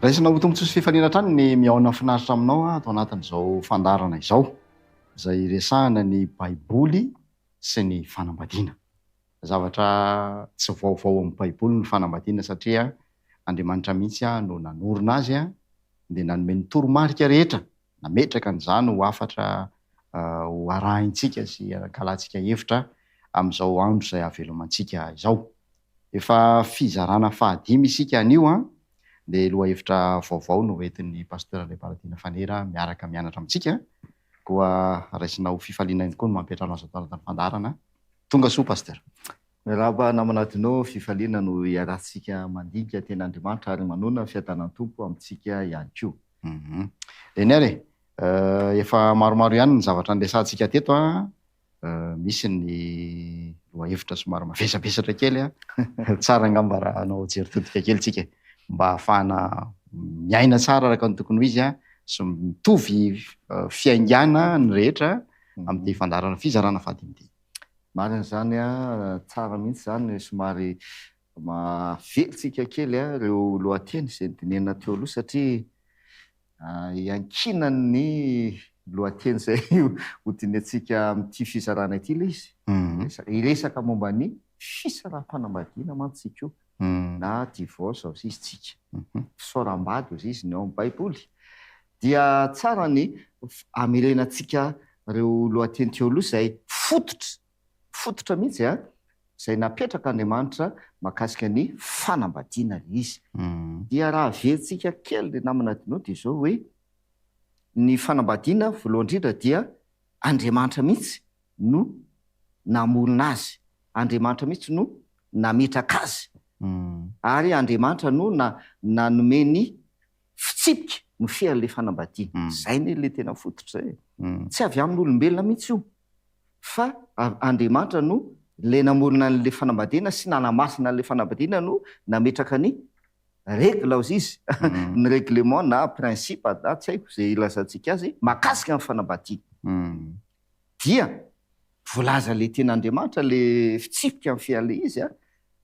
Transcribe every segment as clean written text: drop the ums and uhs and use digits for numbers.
Raisina ho tombontsoa fifaliana trany ny miaona finaritra aminao atao anatin'izao fandarana izao izay resahana ny baiboly sy ny fanambadiana. Zavatra tsy vaovao amin'ny baiboly ny fanambadiana satria Andriamanitra mihitsy no nanorina azy dia nanome ny toromarika rehetra nametraka an'izany ho afatra ho arahintsika sy hankalantsika hevitra amin'izao andro izay havelomantsika izao. Efa fizarana fahadimy isika anio dia lohahevitra vaovao no entin'ny pasteur Leopoldina Fanera miaraka mianatra amintsika koa raisina ho fifaliana ihany koa no mampiatrano azo atao anatin'ny fandarana. Tonga soa pasteur. Miarahaba namanadinao fifaliana no iarahantsika mandinika ten'Andriamanitra ary manona fiadanan'ny tompo amintsika ihany koa. Leniary efa maromaro ihany ny zavatra andesantsika teto misy ny lohahevitra somary mavesabesatra kely tsara angamba raha anao jeritodika kely tsika mba ahafahana miaina tsara araka ny tokony ho izy sy mitovy fiaingana ny rehetra amin'ity fandarana fizarana fahadimy. Marina zany tsara mihitsy zany somary mavelontsika kely ireo lohateny izay nodinena teo aloha satria iankinany lohateny izay hodinentsika amin'ity fizarana ity ilay izy. Iresaka momba ny fisaraha-panambadiana mantsika io na divorce ao izy tsika. Fisaoram-bady ao izy ny ao amin'ny baiboly. Dia tsara ny amerenantsika ireo lohateny teo aloha izay fototra mihitsy izay napetraka Andriamanitra mahakasika ny fanambadiana izy. Dia raha verentsika kely dia namanadinao dia izao hoe ny fanambadiana voalohany indrindra dia Andriamanitra mihitsy no namorona azy. Andriamanitra mihitsy no nametraka azy. Ary Andriamanitra no nanome ny fitsipika mifehy an'ilay fanambadiana. Izay ilay tena fototra izay. Tsy avy amin'olombelona mihitsy io fa Andriamanitra no ilay namorona an'ilay fanambadiana sy nanamasina an'ilay fanambadiana no nametraka ny règle ao izy. Ny règlement na principe tsy haiko izay ilazantsika azy mahakasika ny fanambadiana. Dia voalaza ilay ten'Andriamanitra ilay fitsipika mifehy an'ilay izy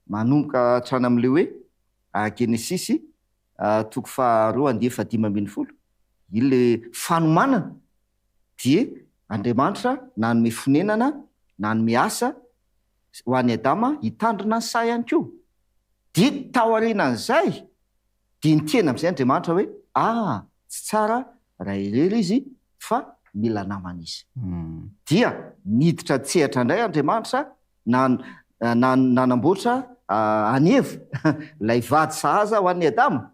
manomboka hatrany amin'ilay hoe Genesisy 2:15 ilay fanomanana dia Andriamanitra nanome fonenana nanome asa ho an'ny Adama hitandrina ny sahy ihany koa. Dia tao aorianan'izay dia niteny amin'izay Andriamanitra hoe tsy tsara raha irery izy fa mila namana izy. Dia niditra tsehatra indray Andriamanitra nanamboatra aneva ilay vady sahaza ho an'ny Adama.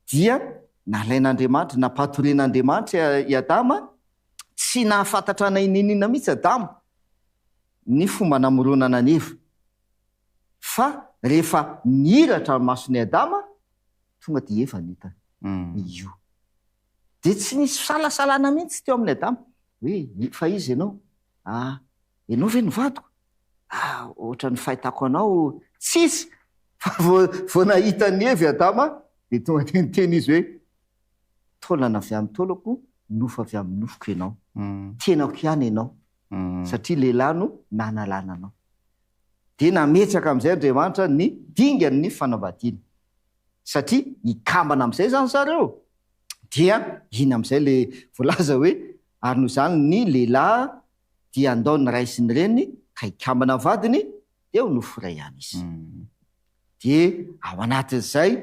Dia nalain'Andriamanitra nampatorin'Andriamanitra i Adama tsy nahafantatra na ininina mihitsy Adama ny fomba namoronana aneva. Fa rehefa niratra ny mason'ny Adama tonga dia efa nita io. Dia tsy nisy salasalana mihitsy teo amin'ny Adama hoe fa izy ianao ve nivadiko? Ohatra ny fahitako anao tsisy fa vao nahita ny evy Adama dia tonga dia niteny izy hoe taolana avy amin'ny taolako nofo avy amin'ny nofoko ianao. Tenako ihany ianao satria lehilahy no nanalana anao. Dia nametraka amin'izay Andriamanitra ny dingany ny fanambadiana satria ikambana amin'izay zany zareo. Dia iny amin'izay ilay voalaza hoe ary noho izany ny lehilahy dia andao ny ray sy ny reniny ka ikambana vadiny dia ho nofo iray ihany izy. Dia ao anatin'izay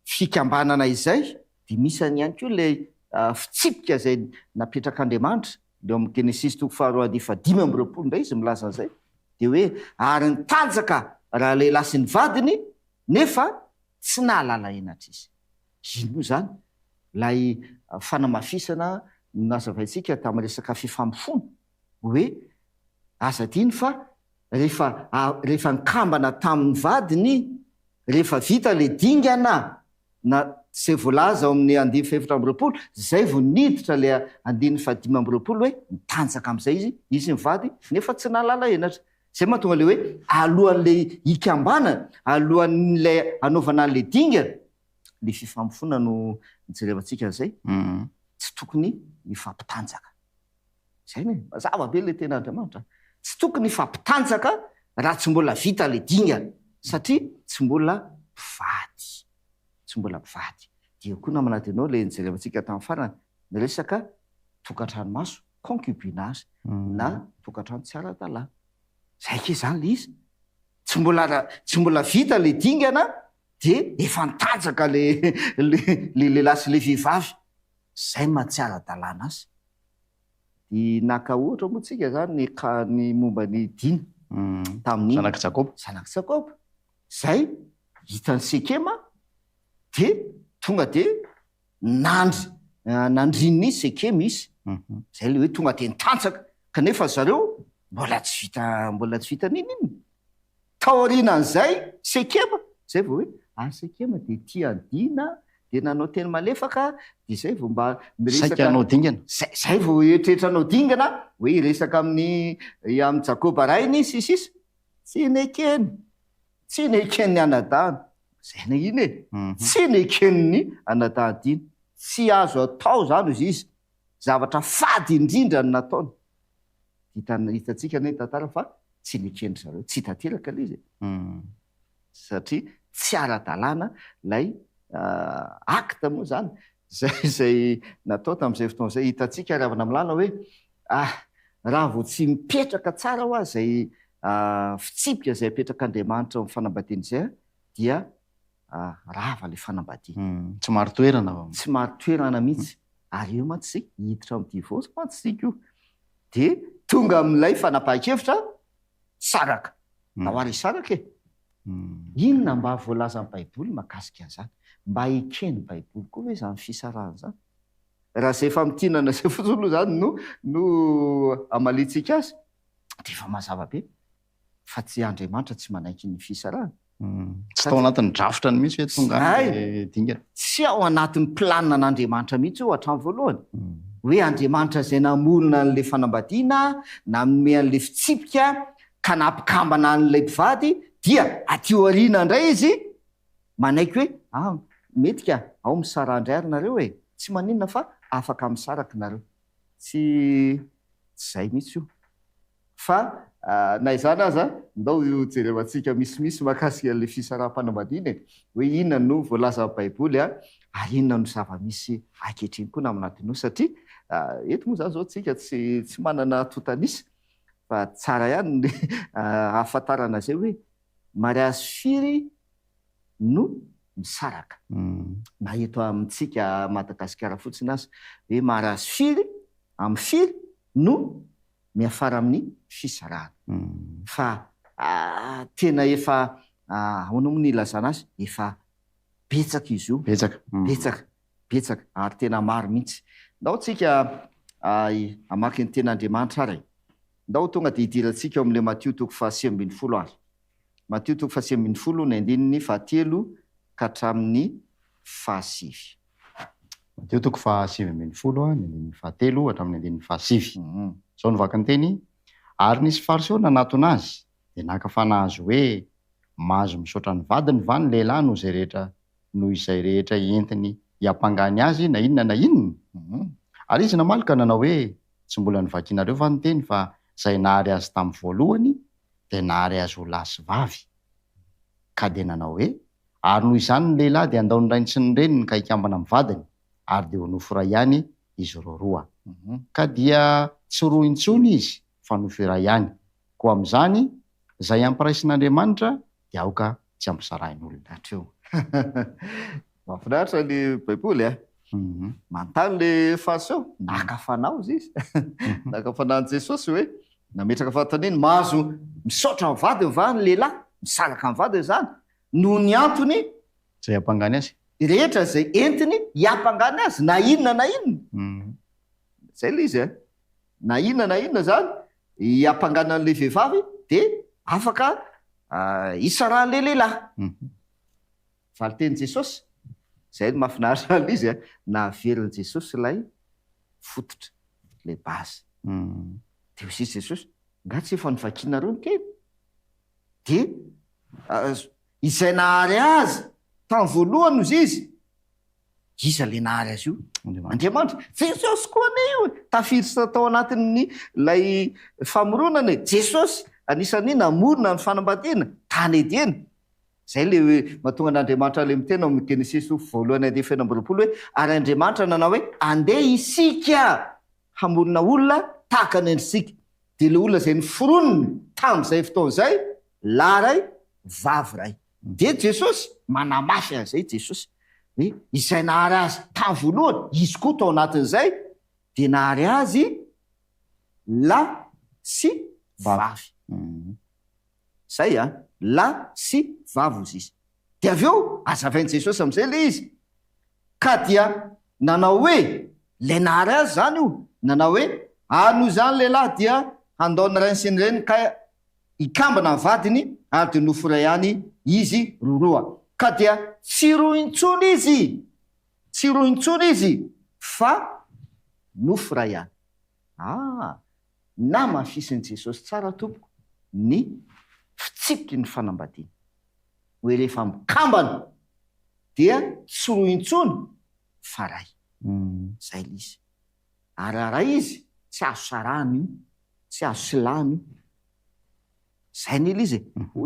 fikambanana izay dia misy ihany koa ilay fitsipika izay napetrak'Andriamanitra leo amin'ny Genesisy 2:15 indray izy milaza an'izay dia hoe ary nitanjaka raha lehilahy sy ny vadiny nefa tsy nahalala henatra izy. Ino zany ilay fanamafisana nazavaintsika tamin'ny resaka fifamofona hoe aza diny fa rehefa nikambana tamin'ny vadiny rehefa vita le dingana na izay voalaza ao amin'ny 2:17 izay vao niditra le 2:15 hoe mitanjaka amin'izay izy mivady nefa tsy nahalala henatra. Izay mahatonga le hoe alohan'ilay ikambana alohan'ilay anaovana an'ilay dingana le fifamofona no nijerevantsika an'izay tsy tokony ifampitanjaka. Izay mazava be ilay ten'Andriamanitra. Tsy tokony tsy mbola mivady. Dia koa namanady anao le nijerevantsika tamin'ny farany ny resaka tokantrano maso concubinage na tokantrano tsy ara-dalàna. Zay ke zany le izy. Tsy mbola vita le dingana dia efa nitanjaka le lehilahy sy le vehivavy. Zay mahatsy ara-dalàna azy. Dia naka ohatra moa tsika zany ny momba ny dina tamin'ny Zanak'i Jakoba. Zay hitan'ny Sekema dia tonga dia nandrin'ny Sekema izy. Zay le hoe tonga dia nitanjaka kanefa zareo mbola tsy vita ninina. Taorianan'izay Sekema zay vao hoe Sekema dia tia dina dia nanao teny malefaka dia zay vao mba Saika anao dingana. Zay vao eritreritranao dingana hoe iresaka amin'ny Jakoba rainy sisisa tsy nekeny ny anadahana. Zay na iny tsy nekeny ny anadahana dina. Tsy azo atao zany izy zavatra fady indrindra ny nataony. Hitantsika ny tantara fa tsy nekeny zareo, tsy tanteraka le izy. Satria tsy ara-dalàna lay akta moa zany zay natao tamin'izay fotoana izay. Hitantsika ravana milala hoe raha vao tsy mipetraka tsara ho azy zay fitsipika zay apetraka-Andriamanitra amin'ny fanambadiana izay dia rava le fanambadiana. Tsy maro toerana. Tsy maro toerana mihitsy. Ary eo mantsy hiditra amin'ny divorce mantsy sika io. Dia tonga amin'ilay fanapahan-kevitra saraka. Nahoary saraka e. Inona mba voalaza amin'ny Baiboly mahakasika an'izany? Mba ekeny Baiboly koa hoe zany fisarahana zany. Raha izay famitinana izay fotsiny aloha zany no amalitsika azy dia efa mazava be fa tsy Andriamanitra tsy manaiky ny fisarahana. Tsy tao anatin'ny drafotra ny mihitsy hoe tonga dingana. Tsy ao anatin'ny planina an'Andriamanitra mihitsy io hatramin'ny voalohany. Hoe Andriamanitra izay namorona an'ilay fanambadiana, nanome an'ilay fitsipika ka nampikambana an'ilay mpivady dia aty aoriana indray izy manaiky hoe mety ka ao misara indray ary nareo e. Tsy maninona fa afaka misaraka nareo. Tsy zay mihitsy io. Fa na izany aza ndao jerevantsika misimisy mahakasika an'ilay fisaraha-panambadiana hoe inona no voalaza amin'ny Baiboly ary inona no zava-misy ankehitriny koa na aminatiny io. Satria eto moa zany zao tsika tsy manana totanisa fa tsara ihany ny ahafantarana zay hoe mariazy firy no misaraka. Na eto amintsika Madagasikara fotsiny azy hoe mariazy firy amin'ny firy no miafara amin'ny fisarahana. Fa tena efa ahoana moa ny ilazana azy? Efa betsaka izy io. Betsaka ary tena maro mihitsy. Ndao tsika hamaky ny ten'Andriamanitra ary. Ndao tonga dia hidirantsika ao amin'ilay Matthieu 5:10 ary. Matthieu 5:10 ny andininy 7 ka hatramin'ny 9. Matthieu 5:10 ny andininy 7 hatramin'ny andininy 9. Zao no vaky ny teny. Ary nisy fariseo nanatona azy dia nakafana azy hoe mahazo misaotra ny vadiny va ny lehilahy noho izay rehetra entiny hiampangany azy na inona na inona. Ary izy namalika nanao hoe tsy mbola nivakianareo va ny teny fa izay nahary azy tamin'ny voalohany dia nahary azy ho lahy sy vavy. Ka dia nanao hoe ary noho izany ny lehilahy dia andao ny rainy sy ny reniny ka hikambana amin'ny vadiny ary dia ho nofo iray ihany izy roa. Ka dia tsy roa intsony izy fa nofo iray ihany. Koa amin'izany izay ampiraisin'Andriamanitra dia aoka tsy ampizarahin'olona. Hatreo. Mahafinaritra ny Baiboly manontany le fariseo nakafanao izy. Nakafanan'i Jesosy hoe nametraka fanontaniana mahazo misaotra amin'ny vadiny va ny lehilahy misaraka amin'ny vadiny zany noho ny antony Zay hampangany azy. rehetra izay entiny hiampangany azy na inona na inona. Zay le izy na inona zany hiampangana an'ilay vehivavy dia afaka hisarahan'ilay lehilahy. Valiteny Jesosy. Zay no mahafinaritra an'ilay izy nahavelon'i Jesosy ilay fototra, ilay basy. Dia hoy Jesosy nga tsy efa nivakianareo ny kely. Dia izay nahary azy tamin'ny voalohany ozy iza le nahary azy io? Andriamanitra. Jesosy koa ane io tafiditra tao anatin'ny lay famoronana. Jesosy anisany namorona ny fanambadiana tany edena. zay le mahatonga an'Andriamanitra le mitena amin'ny Genesis voalohany andeh feno amby roapolo hoe ary Andriamanitra nanao hoe andeha isika hamonina olona tahaka ny endrisika de le olona zay ny foronony tamin'izay fotoana zay lahy ray vavy ray de Jesosy manamafy an'izay Jesosy hoe izay nahary azy tamin'ny voalohany izy koa tao anatin'izay de nahary azy lahy sy vavy zay lahy sy vavy ozy izy de avy eo azavain'i Jesosy am'izay le izy ka dia nanao hoe le nahary azy zany io nanao hoe anoho zany lehilahy dia andaony rainy sy ny reny ka ikambana ny vadiny ary de noforay ihany izy roroa ka dia tsy rointsony izy fa noforay ihany na mafisin'i Jesosy tsara tompoko ny fitsipiky ny fanambadiana hoe rehefa mikambana dia tsy rointsony fa ray zay l izy ary ray izy tsy azo sarany io tsy azo silany io zay ny ila izy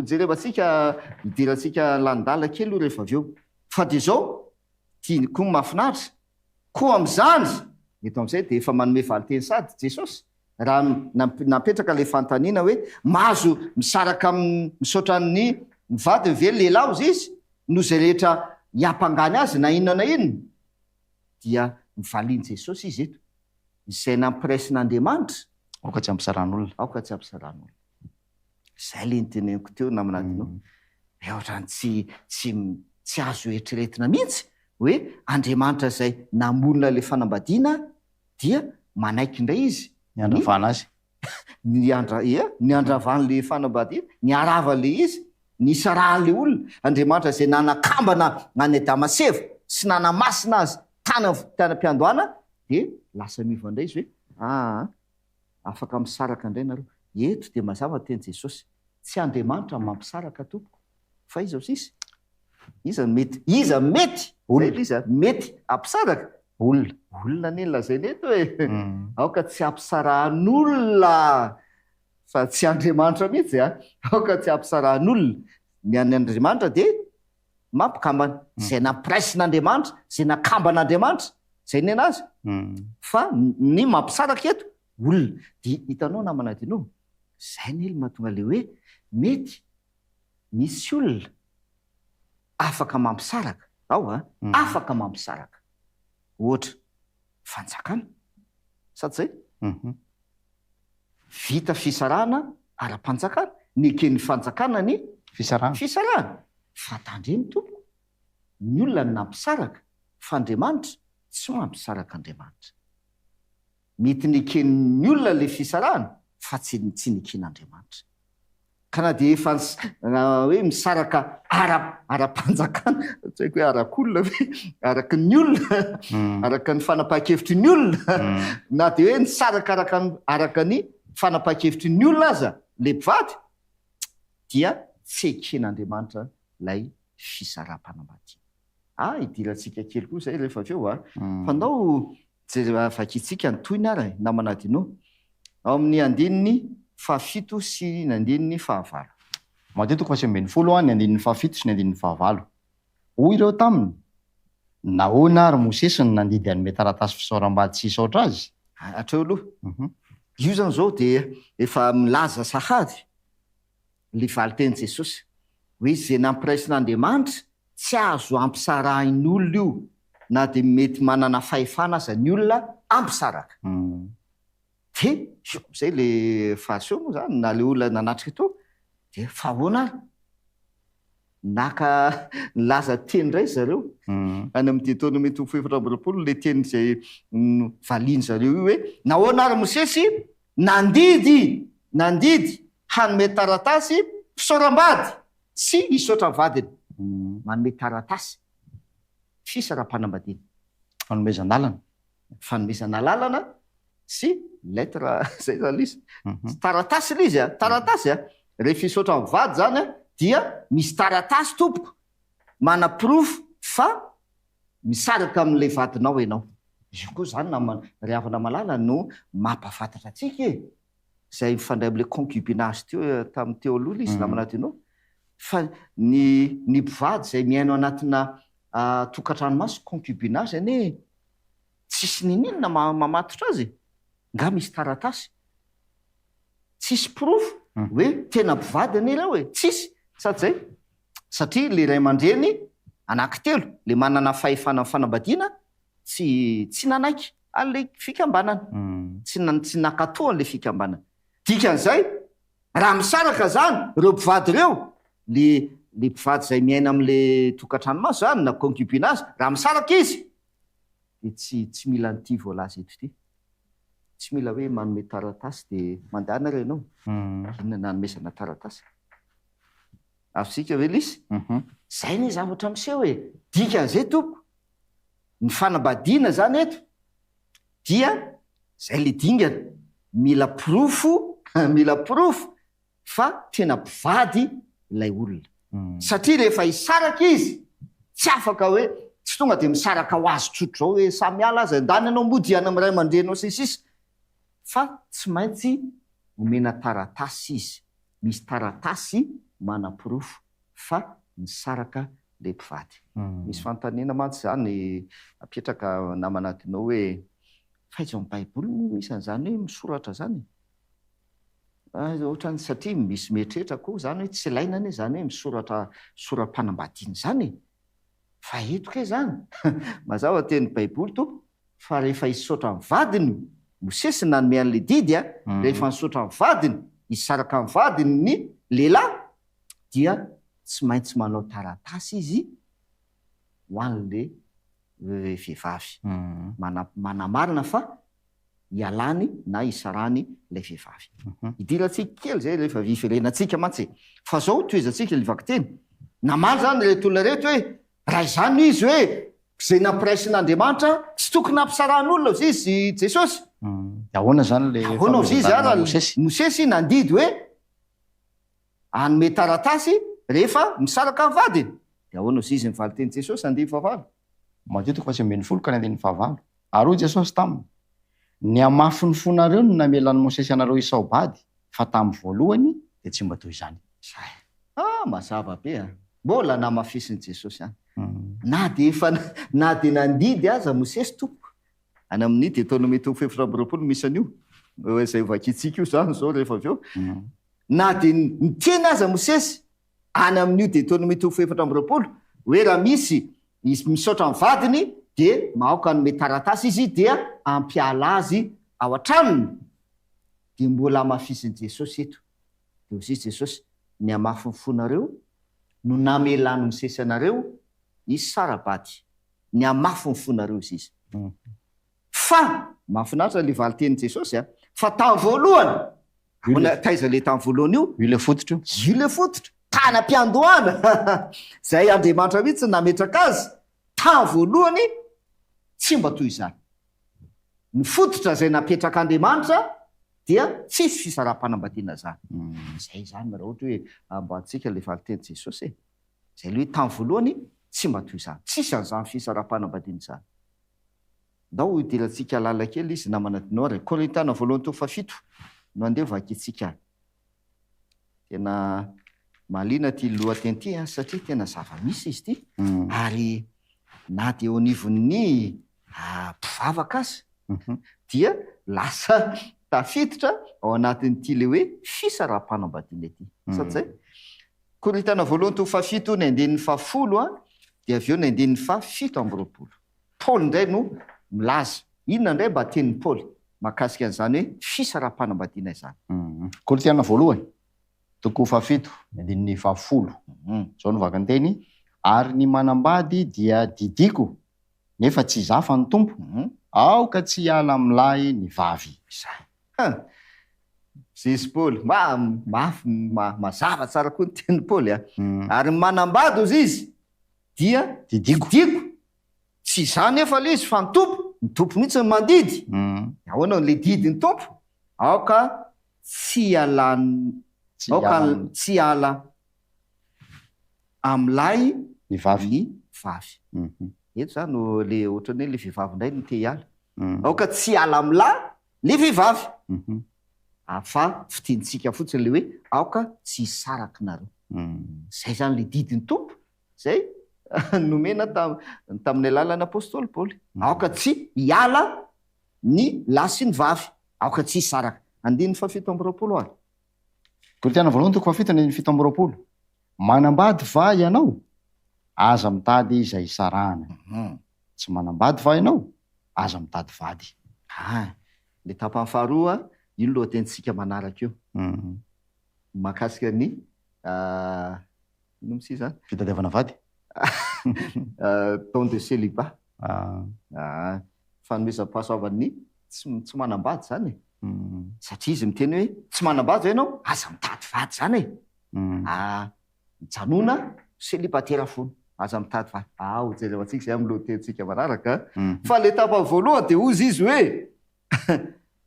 jerevantsika hidirantsika lanidala kely io rehefa avy eo fa de zao tia koa mahafinaritra koa am'izany eto am'izay de efa manome valiteny sady Jesosy raha napetraka le fantaniana hoe mahazo misaraka misaotra ny mivady ve lehilahy ozy izy no zay rehetra hiampangany azy na inona na inona dia mivaliany Jesosy izy eto izay nampiresin'Andriamanitra aoka tsy ampisaran'olona aoka tsy ampisaran'olona zay le nyteneniko teo naminatino ohatrany tsy azo eritreretina mihitsy hoe Andriamanitra zay namonina le fanambadiana dia manaiky indray izy ny andravana azy ny andravan'le fanambadiana ny aravan'le izy ny isarahan'le olona Andriamanitra zay nanakambana any Damaseva sy nanamasina azy tany am-piandohana de lasa miva indray izy hoe afaka misaraka indray nareo eto de mazava teny Jesosy tsy Andriamanitra mampisaraka tompoko fa iza osisy iza mety mety ampisaraka olona ny lazay neto hoe aoka tsy ampisarahan'olona fa tsy Andriamanitra mihitsy aoka tsy ampisarahan'olona ny any Andriamanitra de mampikambana zay nampiraisin'Andriamanitra zay nakamban'Andriamanitra zay ny anazy fa ny mampisaraka eto olona de hitanao namanadino zay ny ely mahatonga le hoe mety misy olona afaka mampisaraka afaka mampisaraka ohatra fanjakana sady zay vita fisarahana ara-panjakana ny ekeny fanjakana ny fisarahana fa tandreny tompoko ny olona ny nampisaraka fa Andriamanitra tsy mampisaraka Andriamanitra mety ny eken'ny olona le fisarahana fa tsy nyken'Andriamanitra ka na de efa hoe misaraka ara-panjakana tsy haiko hoe arak'olona hoe araky ny olona araka ny fanapaha-kevitry ny olona na de hoe nisaraka araka ny fanapaha-kevitry ny olona aza le mpivady dia tsy eken'Andriamanitra lay fisaraha-panambadiana idirantsika kely koa zay rehefa avy eo fanao vakitsika ny toyny ary namanadino ao amin'ny andininy fahafito sy ny andininy fahavalo matetika fa sy ambin'ny folo ny andininy fahafito sy ny andininy fahavalo hoy ireo taminy nahoana ary Mosesy ny nandidy anome taratasy fisaoram-bady tsy hisaotra azy hatreo aloha io zany zao de efa milaza sahady le valiteny Jesosy hoe zay nampiraisin'Andriamanitra tsy azo ampisarahin'olona io na de mety manana fahefana aza ny olona ampisaraka de zay le fahaseho moa zany na le olona nanatrika to de fahoana ary naka nilaza teny ndray zareo any amin'ny Deutéronome 7:4 le teny zay valiany zareo io hoe nahoana ary Mosesy nandidy hanome taratasy fisaoram-bady sy hisaotra vadiny manome taratasy fisaraha-panambadiana fanomezana lalana sy lettre zay zany izy taratasy le izy taratasy rehefa hisaotra mivady zany dia misy taratasy tompoko manaprofo fa misaraka amin'le vadinao ianao izy koa zany ry havana malala no mampafantatra atsika zay mifandray am'le concubinage teo tamin'ny teo aloha izy namanadinao fa ny mpivady zay miaino anatina tokantranomaso concubinage zany hoe tsisy nininona mamatotra azy nga misy taratasy tsisy profo hoe tena mpivady an'ila hoe tsisy sady zay satria le ray aman-dreny anankitelo le manana fahefana amin'ny fanambadiana tsy nanaiky an'le fikambanana tsy nakatoa an'le fikambanana dikan'izay raha misaraka zany reo mpivady reo le mpivady zay miaina am'le tokantranomaso zany na concubinage raha misaraka izy de tsy mila nyty voalaza eto ty tsy mila hoe manome taratasy de mandana reo ianao inona nanomezana taratasy afsika ve lisy zay ny zavatra miseho hoe dikan'izay tompo ny fanambadiana zany eto dia zay le dingana mila profo fa tena mpivady ilay olona satria rehefa hisaraka izy tsy afaka hoe tsy tonga de misaraka ho azy trotro zao hoe samyala azy andany anao mody ana amiray aman-drenao sisisy fa tsy maintsy omena taratasy izy misy taratasy mana-pirofo fa misaraka le mpivady misy fanontaniana mantsy zany apetraka namanatinao hoe faiza amin'ny baiboly no isan'izany hoe misoratra zany ohatrany satria misy mieritreritra koa zany hoe tsy ilaina anie zany hoe misoratra soram-panambadiana zany fa eto ke zany mazava teny baiboly tompo fa rehefa hisotra amin'ny vadiny mosesy nanome an'le didy rehefa nisotra amin'ny vadiny hisaraka amin'ny vadiny ny lehilahy dia tsy maintsy manao taratasy izy ho an'le vehivavy manamarina fa hialany na hisarany ilay vehivavy idirantsika kely zay rehefa viverenantsika mantsy fa zao toezantsika livako teny namany zany reto olona reto hoe raha izany izy hoe zay nampiraisin'Andriamanitra tsy tokony nampisaran'olona zy izy Jesosy ahoana zany le ahoana zy izy Mosesy nandidy hoe anome taratasy rehefa misaraka amin'ny vadiny de ahoana zy izy mivaly teny Jesosy andiny fahavalo matetika fa tsy ambin'ny folo ka ny andiny fahavalo ary hoy Jesosy taminy ny amafy ny fonareo no namelan'ny Mosesy anareo isao bady fa tamin'ny voalohany de tsy mba toy izany mazava be mbola namafisin'i Jesosy any na de nandidy aza Mosesy tompo any amin'ny Deutéronome 7:20 misy an'io zay vakitsika io zany zao rehefa avy eo na de niteny aza Mosesy any amin'io Deutéronome 7:20 hoe raha misy misaotra amin'ny vadiny de maoka nome taratasy izy dia ampiala azy ao an-tranony de mbola amafisin'i Jesosy eto de hozy Jesosy ny amafy ny fonareo no namelany Mosesy anareo izy sarabady ny amafy ny fonareo izy fa mahafinaritra le valy teny Jesosy fa tamin'ny voalohany taiza le tamin'ny voalohany io le fototra tany ampiandohana zay Andriamanitra mihitsy nametraka azy tamin'ny voalohany tsy mba toy izany ny fototra zay napetraka Andriamanitra dia tsisy fisaraha-panambadiana zany zay zany raha ohatra hoe amboantsika le valy teny Jesosy zay le hoe tamin'ny voalohany tsy mba toy izany tsisy an'izany fisaraha-panambadiana zany ndao idirantsika lala kely izy namanatinao ary Korintana voalohany 7 no andeha vakitsika tena malina ty lohateny ty satria tena zava-misy izy ty ary na de eo anivon'ny mpivavaka azy dia lasa tafiditra ao anatin'ity le hoe fisaraha-panambadiana ity sady zay Korintana voalohany 7 ny andehan'ny 10 de avy eo ny andehan'ny 7:20 Paul ndray no milaza inona ndray mba tenin'ny Paul mahakasika an'izany hoe fisaraha-panambadiana izany Korintana voalohany 7 ny andehan'ny 10 zao no vakany teny ary ny manambady dia didiko nefa tsy zafa ny tompo aoka tsy hiala amin'lahy ny vavy Zisy Paul mazava tsara koa ny teny Paul ary manambady ozy izy dia didiko tsy zany efa le izy fa ny tompo mihitsy ny mandidy ahoana le didy ny tompo aoka tsy ala amin'lahy ny vavy eto zany no le ohatrany hoe le vehivavy indray no te hiala aoka tsy ala amin'lahy le vehivavy fa fitiantsika fotsiny le hoe aoka tsy hisaraky nareo zay zany le didiny tompo zay nomena tamin'ny alalany apôstôly Paoly. Aoka tsy hiala ny lahy sy ny vavy, aoka tsy hisaraka. Andiny fa 7 ary. Koritiana voalohany toko 7:7. Manambady va ianao, aza mitady izay sarahana. Tsy manambady va ianao, aza mitady vady. Le tapany faharoa, ino lohatenitsika manaraka io. Mahakasika ny ino misy zany? Fitadiavana vady. Temps de célibat. Fanomezam-pahasoavan'ny tsy manambady zany. Satria izy miteny hoe tsy manambady va ianao, aza mitady vady zany e. Mijanona célibatera fony, aza mitady vady. Jerevantsika zay amin'ny lohatenitsika manaraka. Fa le tapany voalohany de ozy izy hoe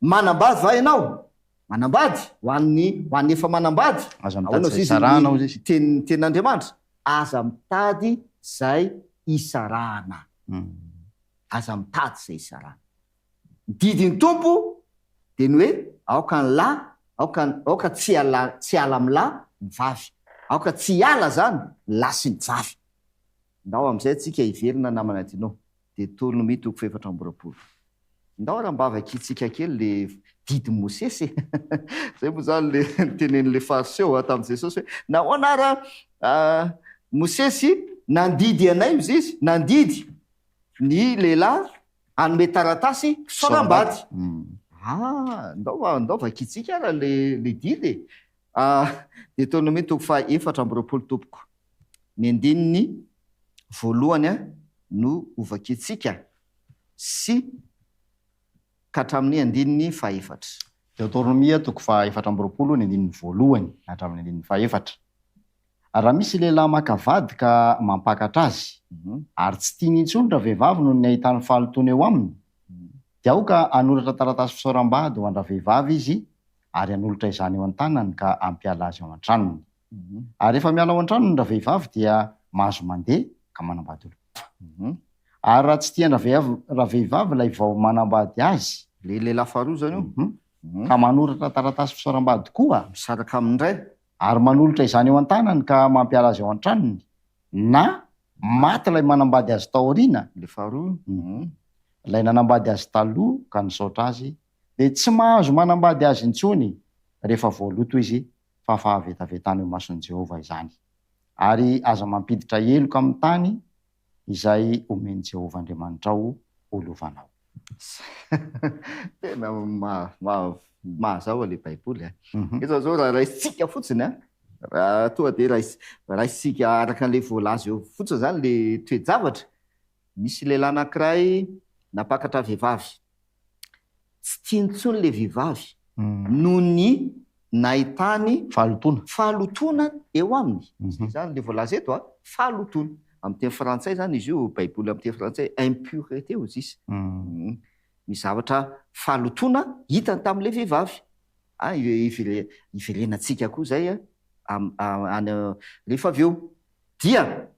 manambady va ianao, manambady ho an'ny efa manambady, aza mitady izay sarahana ao izy. Tenin'Andriamanitra, aza mitady zay isarahana. Aza mitady zay isarahana. Didiny tompo de ny hoe aoka ny lahy, aoka tsy ala amin'ny lahy ny vavy, aoka tsy hiala zany lahy sy ny vavy. Ndao am'izay tsika hiverina namana tinao. De Tolomia toko 4:20. Ndao raha mbavaky tsika kely le didy Mosesy. Zay moa zany le tenen'le fariseo tamin'i Jesosy hoe nahoana raha Mosesy nandidy anay izy, nandidy ny lehilahy anome taratasy fisoram-bady. Ndao vakitsika raha le didy. Deutéronome toko 4:20 tompoko. Ny andininy voalohany no ovakitsika sy ka hatramin'ny andininy 4. Deutéronomia toko 4:20 ny andininy voalohany hatramin'ny andininy 4. Raha misy lehilahy makavady ka mampakatra azy, ary tsy tiany intsony raha vehivavy no ny ahitany fahalotona eo aminy, dia aoka anoratra taratasy fisoram-bady ho andra vehivavy izy, ary anolotra izany eo an-tanany ka ampiala azy ao an-tranony. Ary rehefa miala ao an-tranony raha vehivavy dia mahazo mandeha ka manambady olo. Ary raha tsy tiana raha vehivavy ilay vao manambady azy, le lehilahy faharoa zany io, ka manoratra taratasy fisoram-bady koa, misaraka amin'indray, ary manolotra izany eo an-tanany ka mampiala azy ao an-tranony, na maty ilay manambady azy tao aoriana, le faharoa, ilay nanambady azy taloha ka nisaotra azy, dia tsy mahazo manambady azy intsony rehefa voaloto izy fa fahavetavetana eo mason'i Jehovah izany. Ary aza mampiditra heloka amin'ny tany izay omeny Jehovah Andriamanitra ao olovanao. Tena mahazao le Baiboly. Eto zao raha raisitsika fotsiny, raha tonga de raisitsika araka an'le voalaza eo fotsiny zany le toe-javatra. Misy lehilahy anankiray napakatra vehivavy, tsy tiany intsony le vehivavy noho ny nahitany fahalotona eo aminy. Zany le voalaza eto, fahalotona. Amin'ny teny frantsay zany izy io, Baiboly amin'ny teny frantsay, impureté ozy izy. Misy zavatra fahalotona hitany tamin'le vehivavy. Iverenantsika koa zay rehefa avy eo dia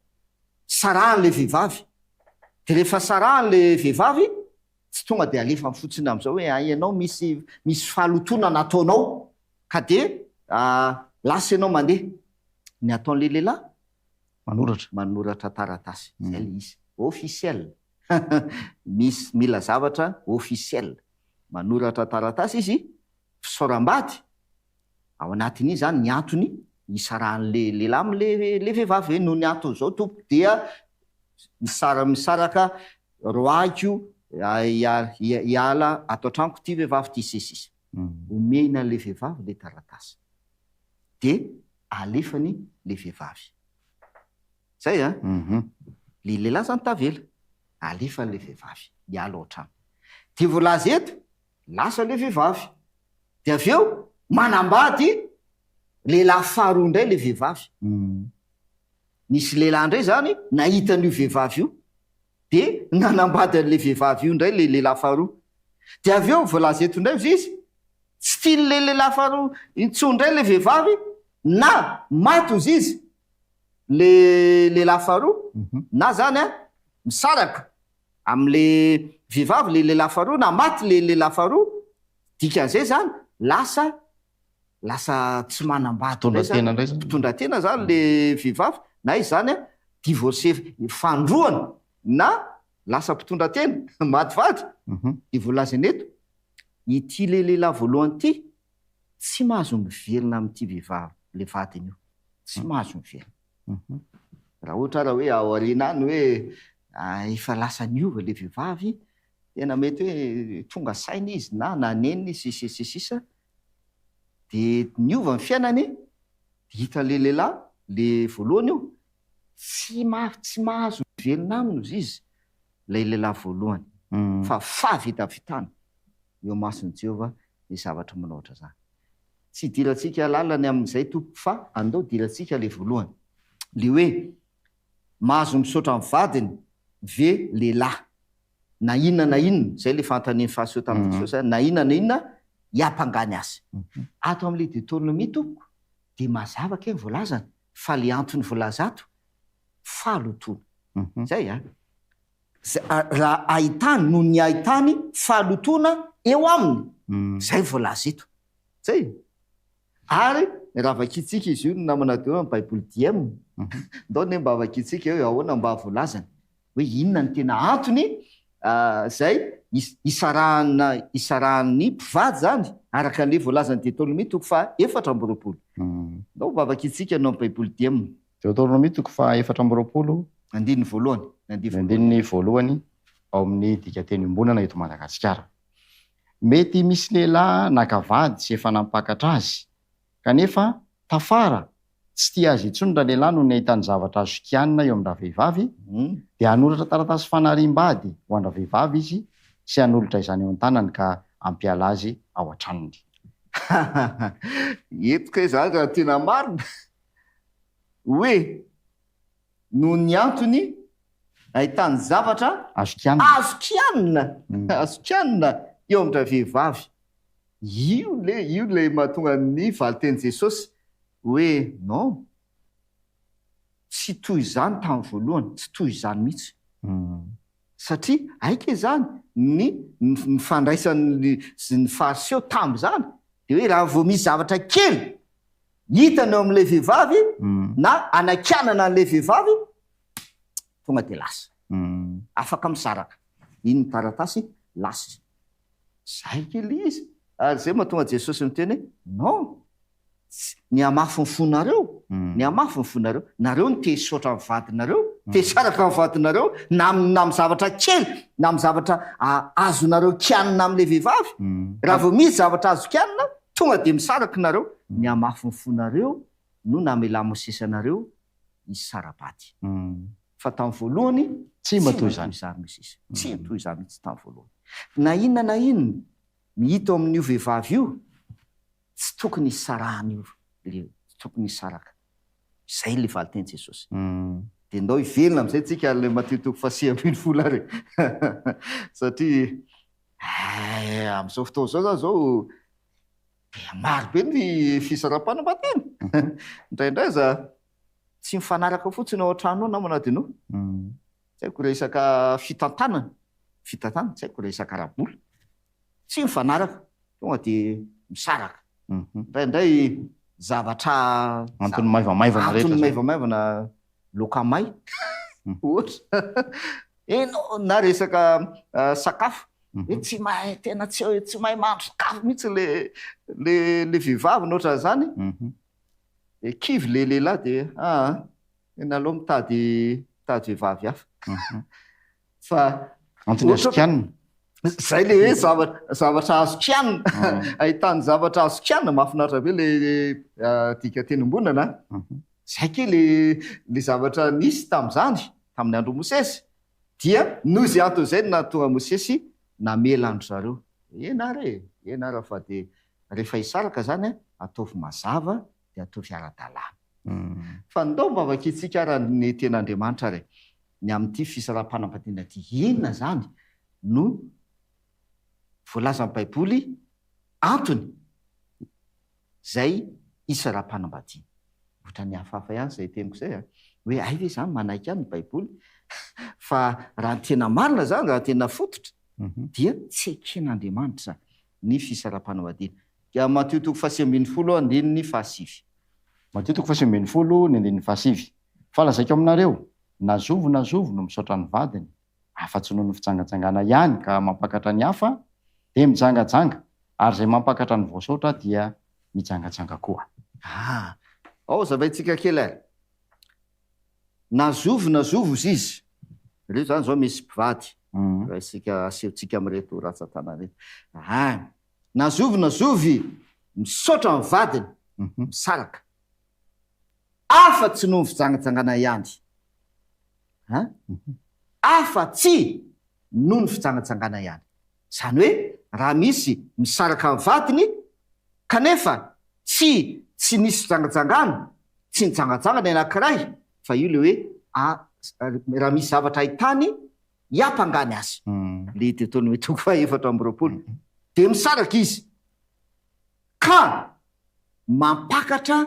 sarahan'le vehivavy. De rehefa sarahan'le vehivavy, tsy tonga de alefa fotsiny am'izao hoe ianao misy fahalotona nataonao ka de lasa ianao mandeha. Ny ataon'le lehilahy manoratra taratasy. Zay le izy. Officiel. Mila zavatra officiel. Manoratra taratasy izy, fisoram-bady. Ao anatin'iny zany ny antony isarahan'le lehilahy am'le vehivavy noho ny antony zao tompo dia misaraka roaiko hiala ato an-tranoko ty vehivavy ty sisisy. Omena le vehivavy le taratasy. De alefany le vehivavy. Zay le lehilahy zany tavela, alefany le vehivavy, hiala ao an-trano. De voalaza eto, lasa le vehivavy. De avy eo manambady lehilahy faharoa indray le vehivavy. Nisy lehilahy indray zany nahitan'io vehivavy io, de nanambady an'le vehivavy io indray le lehilahy faharoa. De avy eo voalaza eto indray izy, tsy tian'le lehilahy faharoa intsony indray le vehivavy, na maty ozy izy le lehilahy faharoa, na zany misaraka am'le vehivavy le lehilahy faharoa, na maty le lehilahy faharoa, dikan'izay zany lasa lasa tsy manambady Mpitondra-tena indray zany. mpitondra-tena zany le vehivavy na izy zany a divorcé fandroana na lasa mpitondra-tena mativady de voalazana eto ity le lehilahy voalohany ity tsy mahazo mivelona amin'ity vehivavy le vadiny io tsy mahazo mivelona raha ohatra hoe ao aoriana any hoe efa lasa niova le vehivavy tena mety hoe tonga saina izy na nanenina izy sisa de niova ny fiainany hita le lehilahy le voalohany io tsy mahazo mivelona aminy izy le lehilahy voalohany fa fahavitavitana eo masony Jehova ny zavatra manao ohatra zany. Tsy idirantsika lalany amin'izay tompoko fa andao dirantsika le voalohany le hoe mahazo misaotra amin'ny vadiny ve lehilahy na inona zay le fantaniany fahasoa tamin'ny Jesosy na inona hiampangany azy ato amin'le Deutéronomie tompoko de mazava kay voalazana fa le antony voalazato fahalotona zay raha ahitany no ny ahitany fahalotona eo aminy zay voalaza ito zay ary raha vakitsika izy io no namana deo amin'ny baiboly diam ndao ne mba vakitsika eo ahoana mba voalazana hoe inona ny tena antony zay isarahan'ny mpivady zany araka an'le voalazany Deutéronomie toko fa 4 ndao mba vakitsika no amin'ny baiboly diam Deutéronomie toko fa 4 andininy voalohany andininy voalohany ao amin'ny dikateny ombonana eto Madagasikara. Mety misy lehilahy nakavady sy efa nampakatra azy kanefa tafara tsy tia azy intsony raha lehilahy no nahitany zavatra azo kianina eo amin'raha vehivavy dia hanoratra taratasy fanariam-bady ho an'raha vehivavy izy sy hanolotra izany eo an-tanany ka ampiala azy ao an-tranony. Eto izany raha tena marina hoe no ny antony ahitany zavatra azo kianina eo amin'raha vehivavy io le mahatonga ny valiteny Jesosy hoe non tsy toy izany tamin'ny voalohany tsy toy izany mihitsy satria aika izany ny fandraisany ny fariseho tamin'izany de hoe raha vao misy zavatra kely hitany eo amin'le vehivavy na anakianana an'le vehivavy tonga de lasa afaka misaraka iny ny taratasy lasa zay kely izy ary zay mahatonga Jesosy miteny non ny amafy ny fonareo nareo no te hisaotra amin'ny vadinareo te hisaraka amin'ny vadinareo na amin'ny zavatra kely na amin'ny zavatra azonareo kianina amin'le vehivavy raha vao misy zavatra azo kianina tonga de misaraka nareo ny amafy ny fonareo no namelamosesy-nareo izy sarabady fa tamin'ny voalohany tsy matoy izany tsy matoy izany mihitsy tamin'ny voalohany na inona mihita ao amin'io vehivavy io tsy tokony hisarahana io tsy tokony hisaraka zay le valiteny Jesosy de ndao hivelona am'izay tsika le Matteo toko 6:10 ary satria am'izao fotoana zao zao de maro be ny fisaraha-panambadiana indraindray za tsy mifanaraka fotsiny ao an-trano ao namana dino tsy haiko resaka fitantanana tsy haiko resaka rabola tsy mifanaraka tonga de misaraka indraindray zavatra antony maivamaivana lokamay ohatra na resaka sakafo tsy mahay tena tsy mahay mahandro sakafo mihitsy le vehivavy nohatra zany kivy le lehilahy de ena aloha mitady vehivavy hafa fa antony azo kianina zay le hoe zavatra azo kianina ahitany zavatra azo kianina mahafinaritra be le dikateny ombonana zay ke le zavatra nisy tamin'izany tamin'ny andro Mosesy dia noho izay antony zay no nahatonga Mosesy namela andro zareo enara fa de rehefa hisaraka zany ataovy mazava de ataovy ara-dalàna fa ndao mba vakitsika raha ny ten'Andriamanitra re ny amin'ity fisaraha-panambadiana ty inona zany no voalaza amin'ny baiboly antony zay isaraha-panambadiana ohatra ny hafahafa ihany zay teniko zay hoe ay ve zany manaiky ihany ny baiboly fa raha ny tena marina zany raha tena fototra dia tsy eken'Andriamanitra ny fisaraha-panambadiana Matio toko 7 andininy fahasivy. Matio toko 7 ny andininy fahasivy. Fa lazaiko aminareo, nazovo no misaotra ny vadiny, afa-tsy noho ny fitsangatsangana ihany ka mampakatra ny hafa dia mijangajanga, ary izay mampakatra ny voasaotra dia mijangajanga koa. Ao zavaitsika kely ary. Nazovo izy. Ireo zany zao misy mpivady. Isika asehontsika amin'reto ratsan-tana reto. Nazovy misaotra ny vadiny, misaraka. Afa-tsy noho ny fijangajangana ihany. Afa-tsy noho ny fijangajangana ihany. Zany hoe raha misy misaraka ny vadiny kanefa tsy nisy fijangajangana, tsy nijangajangana anankiray, fa io le hoe raha misy zavatra ahitany hiampangany azy. Le tetony hoe toko 420. Dia misaraka izy ka mampakatra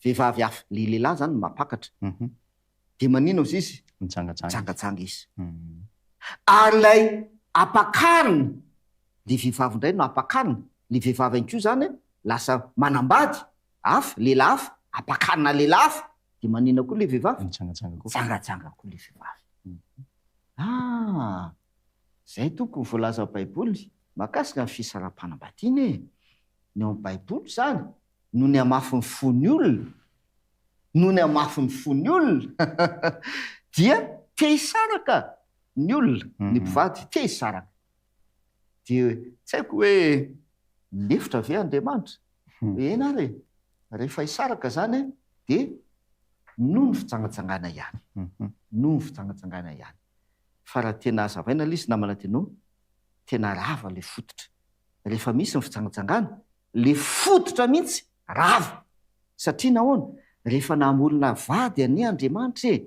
vehivavy hafa. Le lehilahy zany mampakatra. Dia manino izy izy? Mijangajanga izy. Ary lay ampakarina le vehivavy indray no ampakarina. Le vehivavy ihany koa zany lasa manambady hafa, lehilahy hafa, ampakarina lehilahy hafa. Dia manino koa le vehivavy? Mijangajanga koa le vehivavy. Zay toko ny voalaza Baiboly mahakasika ny fisaraha-panambadiana e. Ny ao Baiboly zany no ny amafin'ny fony olona, dia te hisaraka ny olona, ny mpivady te hisaraka. Dia tsy haiko hoe nefitra ve Andriamanitra? Ena re, rehefa hisaraka zany dia noho ny fijangajangana ihany. Fa raha tena azavaina ilay izy namana teno, tena rava le fototra. Rehefa misy ny fijangajangana, le fototra mihitsy rava. Satria nahoana? Rehefa namolona vady any Andriamanitra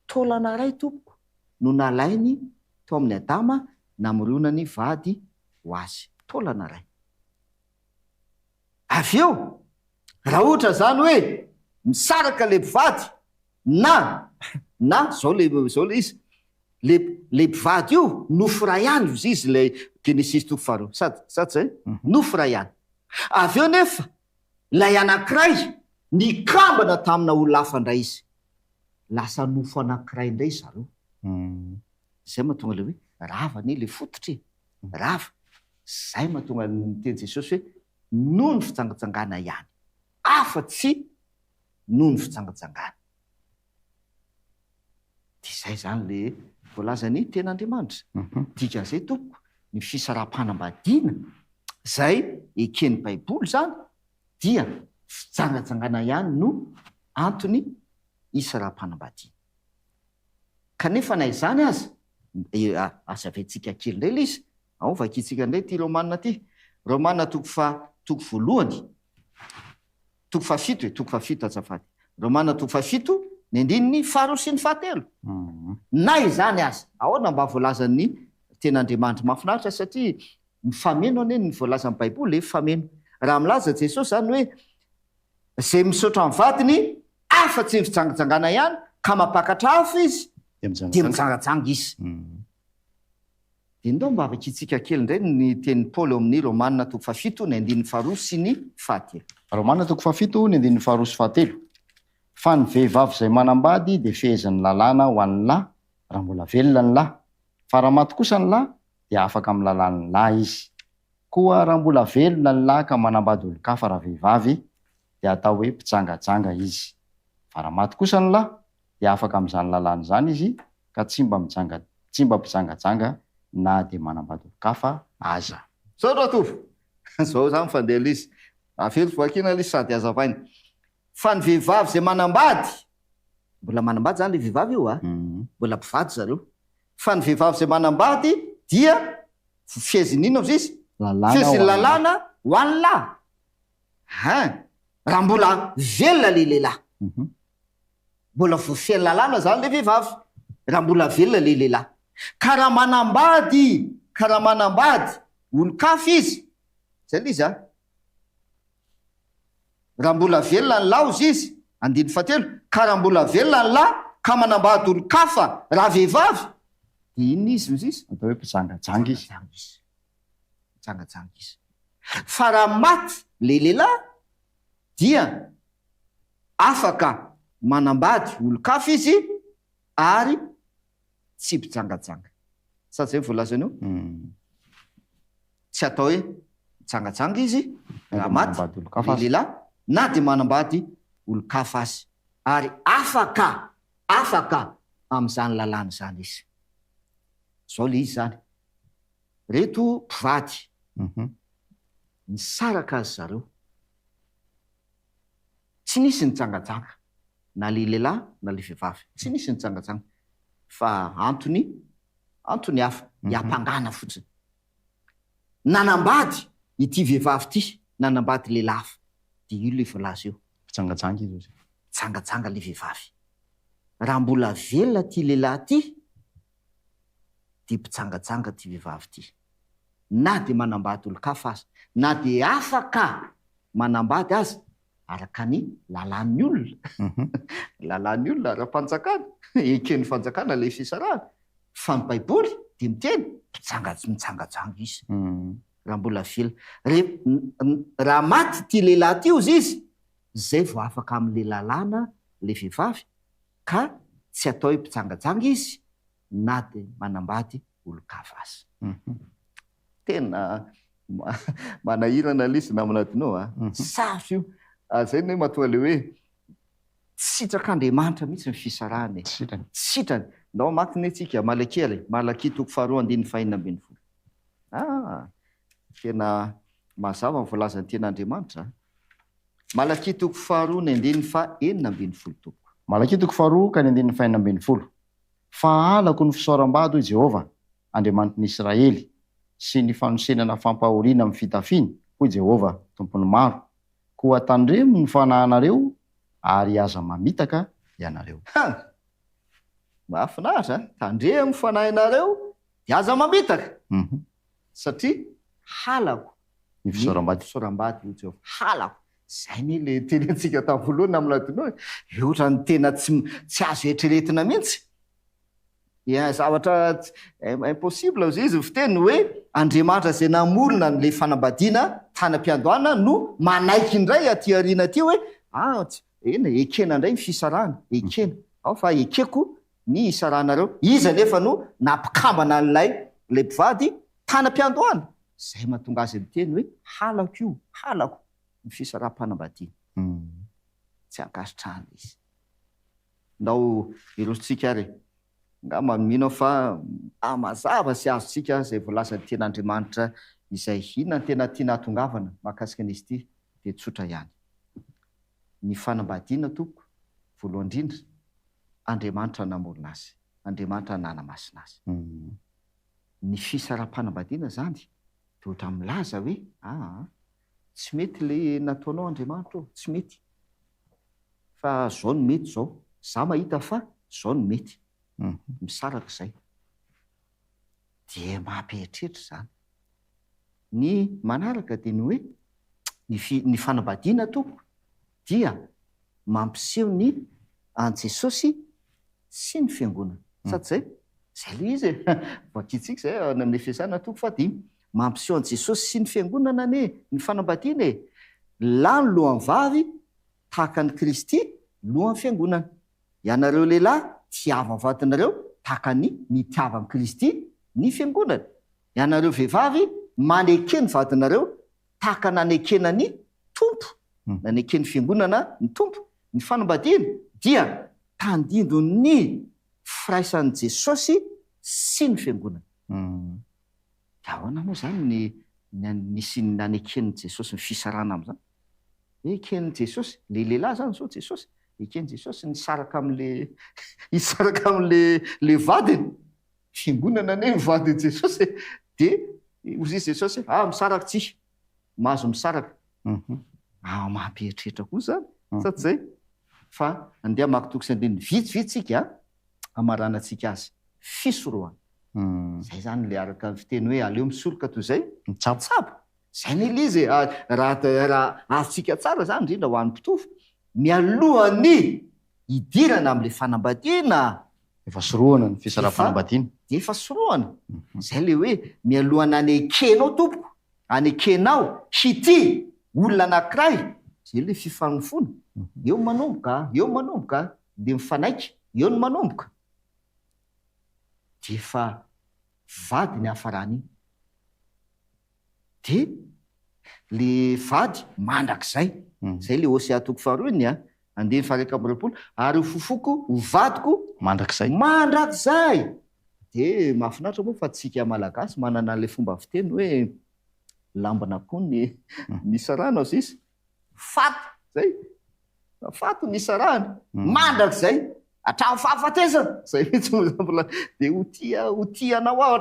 taolana ray tompoko no nalainy tao amin'ny Adama namorona ny vady ho azy. Taolana ray. Avy eo, raha ohatra zany hoe misaraka le mpivady na zao le izy, le mpivady io nofo ray ihany izy le Genesis toko 2. Sady zay? Nofo ray ihany. Avy eo nefa lay anankiray nikambana tamina olona hafa indray izy. Lasa nofo anankiray indray zareo. Zay mahatonga le hoe rava le fototra. Rava. Zay mahatonga ny teny Jesosy hoe noho ny fijangajangana ihany. Afa-tsy noho ny fijangajangana. Dia zay zany le voalaza ny ten'Andriamanitra. Dikan'izay tompoko ny fisaraha-panambadiana zay eken'ny Baiboly zany dia fijangajangana ihany no antony isaraha-panambadiana. Kanefa na izany aza, azavaintsika kely indray ilay izy. Ao vakintsika indray ty Romanina ty. Romanina toko 1, toko 7 azafady. Romanina toko 7 ny andininy 2 sy ny 7. Na izany aza, ahoana mba voalazan'ny ten'Andriamanitra? Mahafinaritra satria mifameno ane ny voalazan'ny Baiboly fameno. Raha milaza Jesosy zany hoe zay misaotra amin'ny vadiny afa-tsy ny fijangajangana ihany ka mampakatra hafa izy dia mijangajanga izy. Dia ndao mba avakintsika kely indray ny teny Paoly amin'ny Romanina toko 7 ny andininy 2 sy ny 7. Romanina toko 7 ny andininy 2 sy 7. Fa ny vehivavy izay manambady dia fehezan'ny lalàna ho an'ny lahy raha mbola velona ny lahy. Fa raha maty kosa ny lahy dia afaka amin'ny lalàn'ny lahy izy. Koa raha mbola velona ny lahy ka manambady olon-kafa raha vehivavy dia atao hoe mpijangajanga izy. Fa raha maty kosa ny lahy dia afaka amin'izany lalàna izany izy ka tsy mba mpijangajanga na dia manambady olon-kafa aza. Sao ratovy, zao zany fandehana izy. Afeto vakina izy sady azavaina. Fa ny vehivavy izay manambady, mbola manambady zany le vehivavy io mbola mpivady zareo. Fa ny vehivavy izay manambady dia fiheziny inona izy? Fiheziny lalàna ho an'ny lahy. Raha mbola velona le lehilahy. Mbola voafehny lalàna zany le vehivavy. Raha mbola velona le lehilahy. Ka raha manambady olon-kafa izy. Zay le izy raha mbola velona ny lahy izy, 7. Ka raha mbola velona ny lahy ka manambady olon-kafa raha vehivavy, dia inona izy? Atao hoe mpijangajanga izy. Mpijangajanga izy. fa raha maty le lehilahy dia afaka manambady olo-kafa izy ary tsy mpijangajanga. Sady zay voalazanio tsy atao hoe mitsangajanga izy raha maty le lehilahy na de manambady olo-kafa azy ary afaka am'izany lalàna zany izy. Zao le izy zany. Reto mpivady nisaraka azy zareo, tsy nisy nitsangajanga na le lehilahy na le vehivavy, tsy nisy nitsangajanga fa antony hafa hiampangana fotsiny. Nanambady ity vehivavy ity, nanambady lehilahy hafa, de io le voalaza eo. Mitsangajanga izy. Tsangajanga le vehivavy. Raha mbola velona ty lehilahy ty, de mpitsangajanga ty vehivavy ty. Na de manambady olo-kafa azy, na de afaka manambady azy araka ny lalàn'ny olona. Lalàn'ny olona ara-panjakana, eken'ny fanjakana le fisarahana. Fa ny baiboly de miteny mitsangajanga izy. Raha mbola velona. Raha maty ty lehilahy ty ozy izy, zay vao afaka am'le lalàna le vehivavy ka tsy atao hoe mpitsangajanga izy na de manambady olo-kafa azy. Tena manahirana lisy naminatinao safy io. Zay ny hoe matoa le hoe sitrak'Andriamanitra mihitsy ny fisarahany. Sitrany. Nao maky ny antsika Malakely, Malaky 2:4-5. Tena mazava ny voalazan'ny ten'Andriamanitra. Malaky 2:4-5. Malaky 2:4-5. Fa alako ny fisoram-bady hoy Jehova, Andriamanitry Israely, sy ny fanosenana fampahoriana amin'ny fitafiny, hoy Jehova, tompony maro, koa tandremo ny fanahinareo ary aza mamitaka ianareo. Mahafinaritra, tandremo fanahinareo de aza mamitaka. Satria halako ny fisoram-bady hoy Jehova, halako. Zay ny le teny antsika tamin'ny voalohany amin'ladinao. Ohatrany tena tsy azo eritreretina mihitsy. Zavatra impossible zay izy fiteny hoe Andriamanitra zay namorona n'le fanambadiana tanam-piandohana no manaiky indray aty ariana aty hoe ena ekena indray ny fisarahana, ekena. Ao fa ekeko ny isarahanareo. Iza nefa no nampikambana an'ilay le mpivady tanam-piandohana. Zay mahatonga azy miteny hoe halako io, halako ny fisaraha-panambadiana. Tsy ankasitrahana izy. Ndao irositsika ary nga manomino fa mazava sy azontsika zay voalazan'ny ten'Andriamanitra izay inona ny tena tiana hatongavana mahakasika an'izy ity de tsotra ihany. Ny fanambadiana tompoko voalohany indrindra, Andriamanitra namorona azy, Andriamanitra nanamasina azy. Ny fisaraha-panambadiana zany de ohatra milaza hoe tsy mety le nataonao Andriamanitra, tsy mety. Fa zao no mety zao. Za mahita fa zao no mety. Misaraka izay. De mampieritreritra zany. Ny manaraka de ny hoe ny fanambadiana tompoko dia mampiseho ny an Jesosy sy ny fiangonana. Sady zay le izy vakitsika zay amin'ny fiasana toko fadimy. Mampiseho an Jesosy sy ny fiangonana ny fanambadiana e. Lany lohan'ny vavy tahaka ny Kristy lohan'ny fiangonana. Ianareo lehilahy tiava vatanareo tahaka ny nitiavan'ny Kristy ny fiangonana. Ianareo vehivavy manekeny vatanareo tahaka nanekena ny tompo, nanekeny fiangonana ny tompo. Ny fanambadiana dia tandindo ny firaisan'i Jesosy sy ny fiangonana. Ahoana moa zany nisy naneken'i Jesosy ny fisarahana amin'izany? Eken'i Jesosy, le lehilahy zany zao Jesosy, eken'i Jesosy nisaraka am'le vadiny. Fiangonana ne vadiny Jesosy de ozy Jesosy misaraka tsy mahazo misaraka. Mampieritreritra koa zany. Sady zay fa andeha maky 2 vitsivitsika amarana antsika azy fisorohana. Zay zany le araka fiteny hoe aleo misoroka toy zay mitsabo. Zay ny lizy raha azontsika tsara zany indrindra ho an'ny mpitofo mialohan'ny idirana am'le fanambadiana. Efa sorohana ny fisaraha-fanambadiana. De efa sorohana. Zay le hoe mialohana ny ekenao tompoko anekenao hity olona anankiray zay le fifanofona eo manomboka de mifanaiky eo no manomboka de fa vady ny hafarany iny de le vady mandrak'zay zay le osea toko faharoany andeny fareka ambyroapolo ary ho fofoko ho vadiko mandrak'zay de mahafinaritra moa fa tsika malagasy manana le fomba fiteny hoe lambana koa ny saranao sisy fato ny sarana mandrak'zay hatramy fahafatesana zay mihitsy de ho tianao aho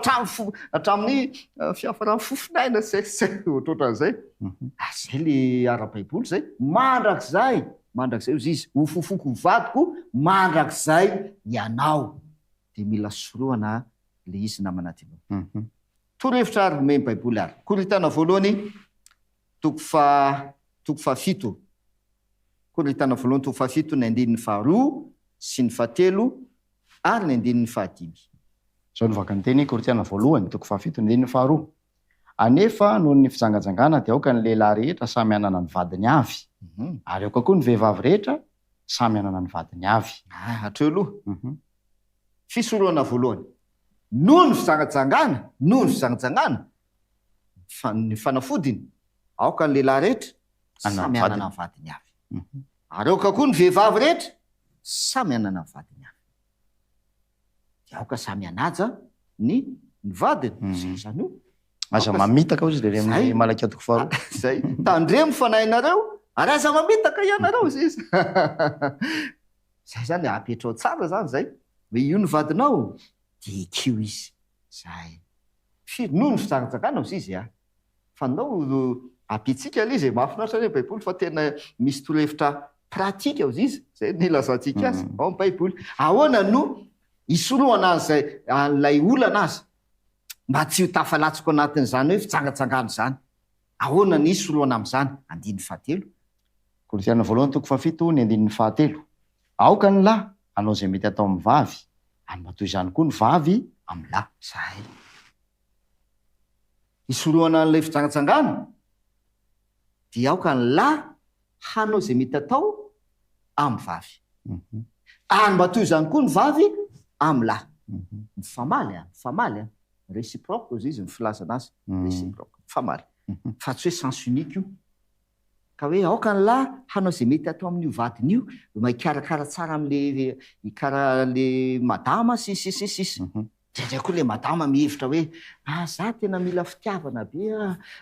hatramin'ny fiafarany fofinaina zay ohatroatran'zay zay le ara-baiboly zay mandrak'zay ozy izy ho fofoko vadiko mandrak'zay ianao de mila soroana le izy namana ty torohevitra ary me baiboly ary Koritana voalohany toko fafito Koritana voalohany toko fafito ny andininy faharoa sy ny fahatelo ary ny andininy fahadimy zao novaka ny teny Korintiana voalohany toko fafito ny andininy faharoa anefa noho ny fijangajangana dia aoka ny lehilahy rehetra samy anana ny vadiny avy ary aoka koa ny vehivavy rehetra samy anana ny vadiny avy hatreo aloha fisoroana voalohany noho ny fijangajangana ny fanafodiny aoka ny lehilahy rehetra samy anana ny vadiny avy ary aoka koa ny vehivavy rehetra samy anana ny vadiny avy de aoka samy anaja ny vadiny zany io aza mamitaka ozy le amin'ny malaky atoko faharoa zay tandremo fanahinareo ary aza mamitaka ianareo zy izy zay zany apetrao tsara zany zay hoe io ny vadinao de kio izy zay noho ny fijangajangana ozy izy fa nao apitsika le izy mahafinaritra ny baiboly fa tena misy torohevitra pratika ozy izy zay nilazantsika azy ao ny baiboly ahoana no isoroana an'zay an'lay olana azy mba tsy ho tafalatsiko anatin'zany hoe fijangajangana zany ahoana ny isoroana am'zany andininy fahatelo Korintiana voalohany toko fafito ny andininy fahatelo aoka ny lahy anao zay mety atao amin'ny vavy any mba toy izany koa ny vavy amin'ny lahy zay isoroana an'lay fijangajangana dia aoka ny lahy hanao zay mety atao amin'ny vavy any mba toy izany koa ny vavy amin'ny lahy mifamaly réciproque ozy izy mifilazana azy réciproque mifamaly fa tsy hoe sens unique io ka hoe aoka ny lahy hanao zay mety atao amin'io vadiny io maikarakara tsara am'le ikara le madama sisy dray koa le madama mihevitra hoe za tena mila fitiavana be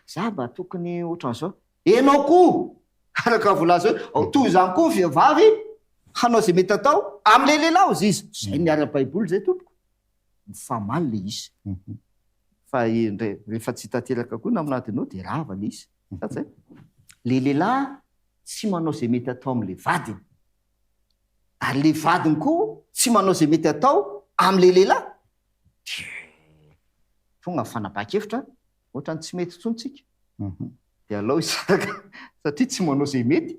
za mba tokony ohatran'zao enao koa araka volaza hoe toy izany koa vehivavy hanao zay mety atao am'le lehilahy ozy izy zay ny ara-baiboly zay tompoko mifamaly le izy fa rehefa tsy hitateraka koa na aminatinao de rava le izy satsy le lehilahy tsy manao zay mety atao am'le vadiny ary le vadiny koa tsy manao zay mety atao am'le lehilahy tonga fanapakevitra ohatrany tsy mety tsontsika de alao isaraka satria tsy manao zay mety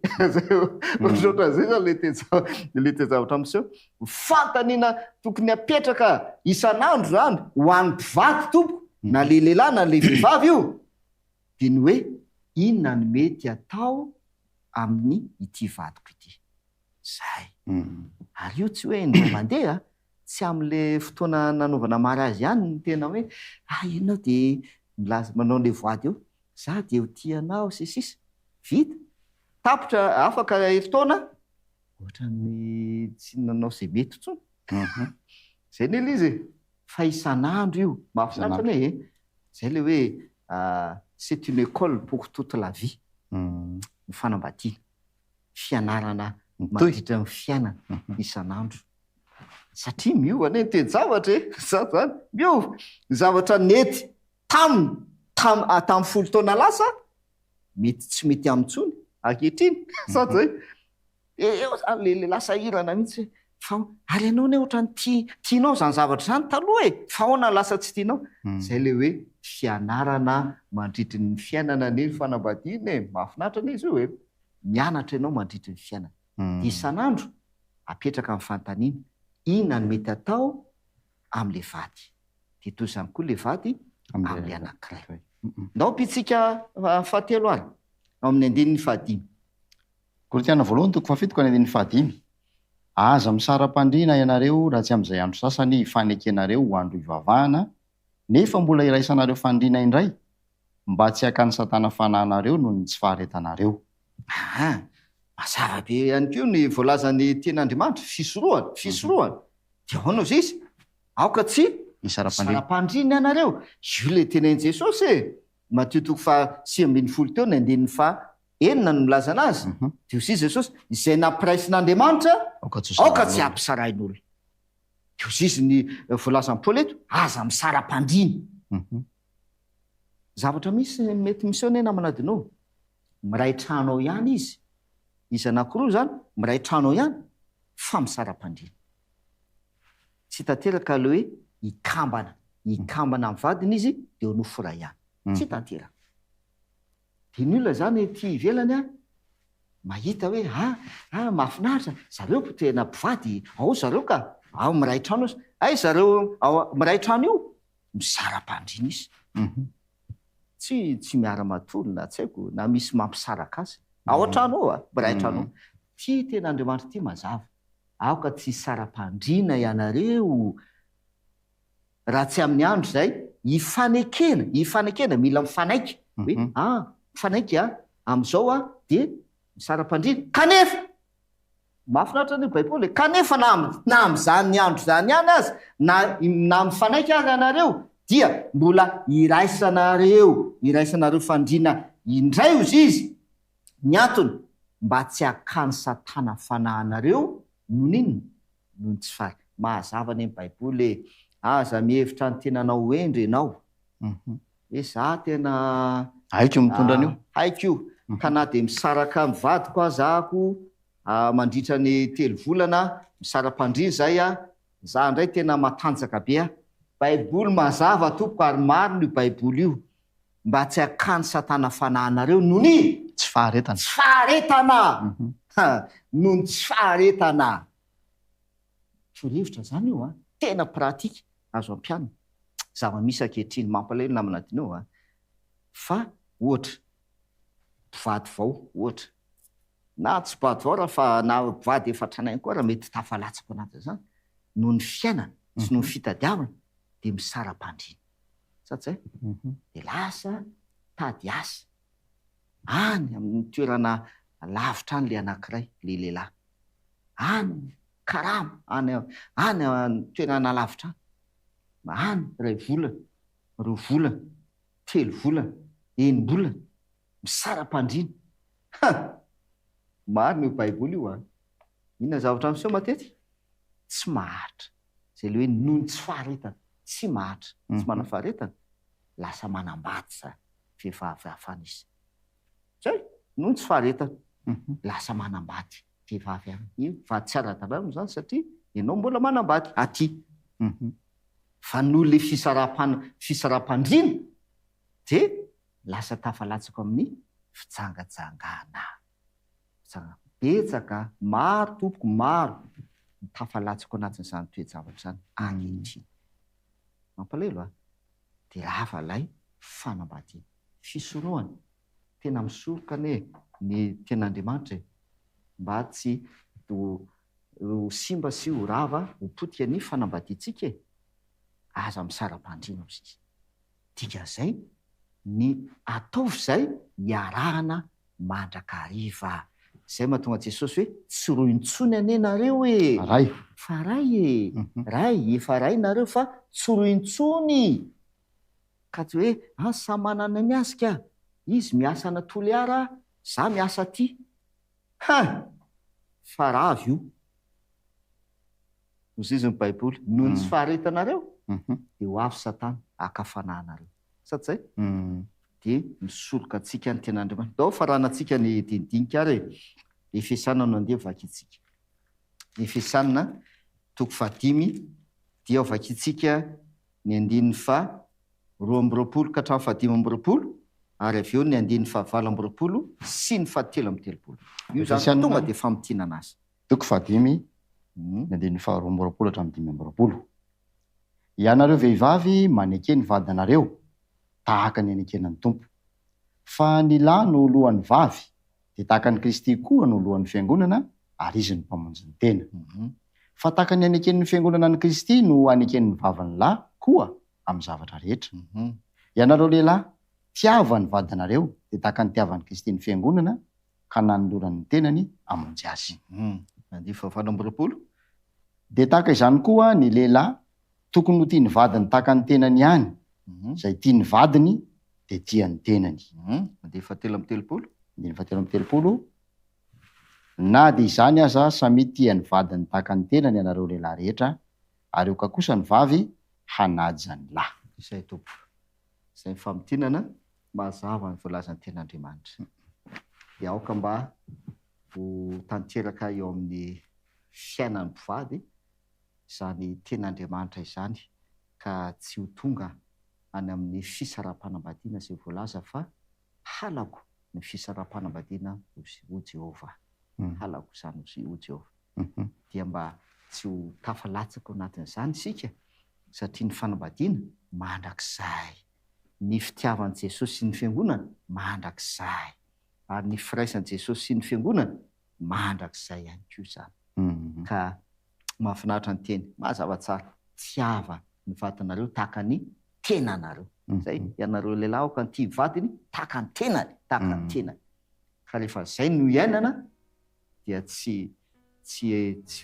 ohatran'zay zany le tezavatra am'seho fantanina tokony apetraka isan'andro zany ho an'ny mpivady tompo na le lehilahy na le vehivavy io de ny hoe inona ny mety atao amin'ny ity vadiko ity zay ary io tsy hoe ndra mandeha tsy am'le fotoana nanaovana mariazy ihany ny tena hoe inao de milaza manao le voady eo za de ho tianao sisisy vita tapitra afaka heritaona ohatrany tsy nanao zay mety tsony zay ny ele izy fa isan'andro io mahafinaritra ny hoe zay le hoe c'est une école pour toute la vie ny fanambadiana fianarana mandritra ny fiainana isan'andro satria miovana ny teny zavatra za zany miova ny zavatra nety tamin'ny folo taona lasa mety tsy mety amintsony ankehitriny sady zay eo zany le lasa irana mihitsy fa ary ianao ne ohatrany tianao zany zavatra zany taloha fa ahoana lasa tsy tianao zay le hoe fianarana mandritry ny fiainana ny fanambadiana mahafinaritra ny izy io hoe mianatra ianao mandritry ny fiainana isan'andro apetraka amin'ny fantaniana inona ny mety atao am'le vady de toy izany koa le vady am'le anankiray ndao pitsika fahatelo ary ao amin'ny andininy fahadimy. Koritiana voalohany toko fafito ny andininy fahadimy. Aza misara-pandriana ianareo raha tsy amin'izay andro sasany hifanekenareo ho andro ivavahana, nefa mbola iraisanareo fandriana indray mba tsy hakany satana fanahinareo noho ny tsy faharetanareo. Mazava be ihany koa ny voalazany ten'Andriamanitra, fisorohana. Dia ahoana izy izy? Aoka tsy misara-pandriana ianareo. Io le tenain'i Jesosy e. Mateo toko faha 6:10 teo ny andininy faha 9 no milaza anazy. Dia izy Jesosy izay nampiraisin'Andriamanitra aoka tsy hampisarain'olona. Dia izy ny voalazan'ny Paoly eto, aza misara-pandriana. Zavatra misy mety miseo ane namanadinao. Miray tranao ihany izy. Izy anankiroa zany, miray tranao ihany fa misara-pandriana. Tsy tanteraka le hoe ikambana amin'ny vadiny izy dia ho nofo iray ihany. Tsy tanteraka. Dia ny olona zany ety ivelany mahita hoe mahafinaritra, zareo tena mpivady, ao zareo ka, ao miray trano izy. Zareo miray trano io, misara-pandriana izy. Tsy miara-matolona, tsy haiko, na misy mampisaraka azy. Ao an-trano ao miray trano. Ty tena Andriamanitra ty mazava. Aoka tsy sara-pandriana ianareo raha tsy amin'ny andro zay hifanekena, mila mifanaiky. Mifanaiky amin'izao dia misara-pandriana. Kanefa mahafinaritra ny Baiboly, kanefa na amin'izany ny andro zany ihany azy, na mifanaiky ary ianareo, dia mbola iraisanareo fandriana indray ozy izy. Ny antony mba tsy hakany satana fanahinareo noho tsy fary. Mahazava ny Baiboly aza mihevitra ny tenanao endry ianao. Za tena haiko mitondra an'io. Haiko io. Ka na dia misaraka mivadiko azahako mandritra ny 3 volana misara-pandriana zay za indray tena matanjaka be. Baiboly mazava tompoko ary maro ny Baiboly io. Mba tsy hakany satana fanahinareo noho ny tsy faharetana. Noho ny tsy faharetana. Torohevitra zany io tena pratika azo ampianina. Zava-misy ankehitriny mampalahelo namanadinao fa ohatra mpivady vao ohatra na tsy mpivady vao raha na mpivady efa tranainy koa raha mety tafalatsaka anatin'izany noho ny fiainana sy noho ny fitadiavana dia misara-pandriana. Satsy dia lasa tady asa any amin'ny toerana lavitra any le anankiray le lehilahy, any karama any toerana lavitra any 2 volana 3 volana 4 volana 5 volana misara-pandriana. Maro ny Baiboly io inona zavatra miseho matety tsy maharitra zay le hoe noho tsy faharetana, tsy maharitra, tsy mana faharetana, lasa manambady za vehivavy hafana izy. Zay noho tsy faharetana lasa manambady vehivavy hafana. Io vady tsy ara-dalàna zany satria ianao mbola manambady aty. Fa noho le fisara-pandriana dia lasa tafalatsaka amin'ny fijangajangana. Betsaka, maro tompoko, maro tafalatsaka anatin'izany toe-javatra izany ankehitriny. Mampalahelo dia lava lay fanambadiana, fisorohana. Tena misoroka ny ten'Andriamanitra mba tsy ho simba sy ho rava ho potika ny fanambadiantsika. Aza misara-pandriana izy. Dikan'izay ny ataovy izay hiarahana mandrakariva. Izay mahatonga Jesosy hoe tsy roy intsony anie nareo fa ray efa ray nareo fa tsy roy intsony. Ka tsy hoe samy manana ny asika, izy miasa anatoly ara, za miasa aty. Fa ravy io. Noziziny Baiboly, noho ny tsy faharetanareo dia ho avy satana hakafananareo. Satsy zay? Dia misoroka antsika ny ten'Andriamanitra. Dao faranantsika ny dindinika ary Efesanina no andeha vakitsika. Efesanina toko 5 dia vakitsika ny andininy fa 2 ka hatramin'ny 5 ary avy eo ny andininy fa 7 sy ny 7 Io zany tonga dia famotinana azy. Toko 5 ny andininy fa 2 hatramin'ny 5. Ianareo vehivavy maneke ny vadinareo tahaka ny anakenan'ny tompo. Fa ny lahy no lohan'ny vavy dia tahaka ny Kristy koa no lohan'ny fiangonana ary izy no mpamonjy ny tena. Fa tahaka ny anaken'ny fiangonana ny Kristy no anaken'ny vavany lahy koa amin'ny zavatra rehetra. Ianareo lehilahy, tiava ny vadinareo dia tahaka ny tiavan'ny Kristy ny fiangonana ka nanolorany ny tenany amonjy azy. Dia tahaka izany koa ny lehilahy tokony ho tia ny vadiny tahaka ny tenany ihany. Izay tia ny vadiny dia tia ny tenany. Na dia izany aza samy tia ny vadiny tahaka ny tenany ianareo lehilahy rehetra, ary eo ka kosa ny vavy hanaja ny lahy. Izay tompo. Izay famtinana mazava ny voalazan'ny ten'Andriamanitra. Dia aoka mba ho tanteraka eo amin'ny fiainan'ny mpivady izany ten'Andriamanitra izany, ka tsy ho tonga any amin'ny fisaraha-panambadiana izay voalaza, fa halako ny fisaraha-panambadiana ho Jehova. Halako izany ho Jehova. Dia mba tsy ho tafalatsaka ao anatin'izany isika, satria ny fanambadiana mandrakizay, ny fitiavan'i Jesosy sy ny fiangonana mandrakizay, ary ny firaisan'i Jesosy sy ny fiangonana mandrakizay ihany koa izany. Ka mahafinaritra ny teny, mazava tsara, tiava ny vadinareo tahaka ny tenanareo. Zay ianareo lehilahy ka ny tia vadiny tahaka ny tenany, tahaka ny tenany. Ka rehefa izay no iainana dia tsy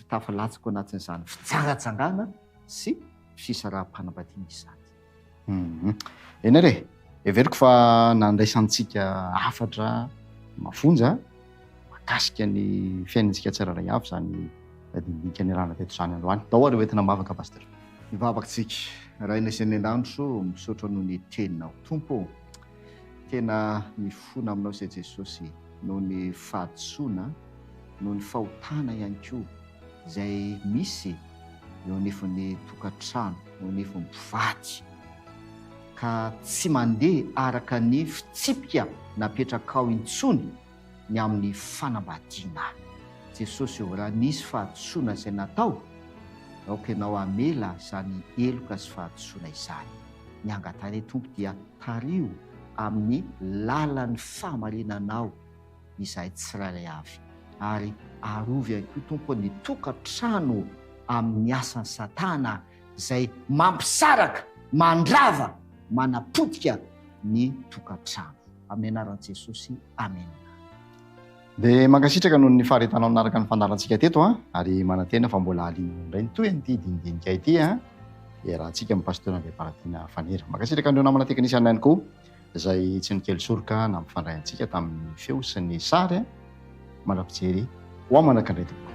tafalatsaka ao anatin'izany fitsangatsangana sy fisaraha-panambadiana izany. Eny re, everiko fa nandraisantsika hafatra mafonja makasika ny fiainantsika tsirairay avy izany dindinika ny rana teto izany androany. Daholo hoentina mavaka pastor. Mivavakantsika raina izay ny andandro misaotra noho ny teninao tompo, tena mifona aminao izay Jesosy, noho ny fahadisoana, noho ny fahotana ihany koa izay misy eo anefan'ny tokantrano, eo anefan'ny mpivady, ka tsy mandeha araka ny fitsipika napetraka ao intsony ny amin'ny fanambadiana. Jesosy eo, raha nisy fahadisoana izay natao, aoka ianao amela izany eloka sy fahadisoana izany. Ny angatany tompo dia tario amin'ny lalan'ny fahamarinanao izay tsirairay avy, ary arovy ihany koa tompo ny tokantrano amin'ny asan'ny Satana izay mampisaraka, mandrava, manapodika ny tokantrano. Amin'ny anaran'i Jesosy, amen. Dia mankasitraka noho ny faharetanao manaraka ny fandarantsika teto, ary manantena fa mbola aliana indray nytoy an'ity dindinika ity, dia raha antsika amin'ny pasteur André Baratina Fanera. Mankasitraka andreo namana teknisiana ihany koa izay tsy nikely soroka na mifandray antsika tamin'ny feo sy ny sary mandrapijery ho amanakandray tokoa.